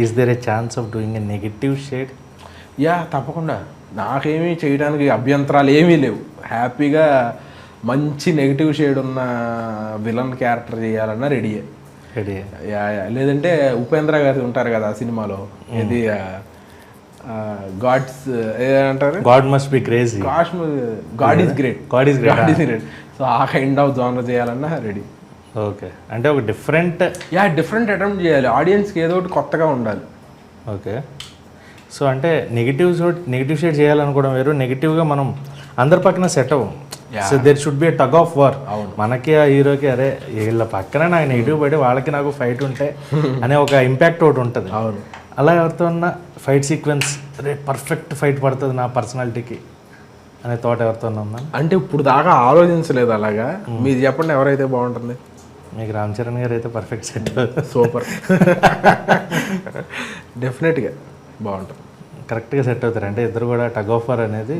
Is there a chance of doing a negative shade? Yeah, తప్పకుండా. నాకేమీ చేయడానికి అభ్యంతరాలు ఏమీ లేవు. హ్యాపీగా మంచి నెగిటివ్ షేడ్ ఉన్న విలన్ క్యారెక్టర్ చేయాలన్నా రెడీయే. యా, లేదంటే ఉపేంద్ర గారు ఉంటారు కదా ఆ సినిమాలో, ఇది గాడ్స్ ఏదంటారు, god must be crazy, god is great, god is great. So ఆ కైండ్ ఆఫ్ జానర్ చేయాలన్నా రెడీ. ఓకే, అంటే ఒక డిఫరెంట్ డిఫరెంట్ అటెంప్ట్ చేయాలి. ఆడియన్స్కి ఏదో ఒకటి కొత్తగా ఉండాలి. ఓకే, సో అంటే నెగిటివ్ షేడ్ చేయాలనుకోవడం వేరు, నెగిటివ్గా మనం అందరి పక్కన సెట్ అవ్వం. So there should be tug of war. మనకి ఆ హీరోకి అరే వీళ్ళ పక్కన నాకు నెగిటివ్ పడి వాళ్ళకి నాకు ఫైట్ ఉంటే అనే ఒక ఇంపాక్ట్ ఒకటి ఉంటుంది. అవును, అలా ఎవరితో ఉన్న ఫైట్ సీక్వెన్స్ అరే పర్ఫెక్ట్ ఫైట్ పడుతుంది నా పర్సనాలిటీకి అనే థాట్ ఎవరితో ఉందా? అంటే ఇప్పుడు దాకా ఆలోచించలేదు అలాగా. మీరు చెప్పండి ఎవరైతే బాగుంటుంది? మీకు రామ్ చరణ్ గారు అయితే పర్ఫెక్ట్ సెట్. సూపర్. డెఫినెట్గా బాగుంటుంది, కరెక్ట్గా సెట్ అవుతారు. అంటే ఇద్దరు కూడా టగ్ ఆఫ్ వార్ అనేది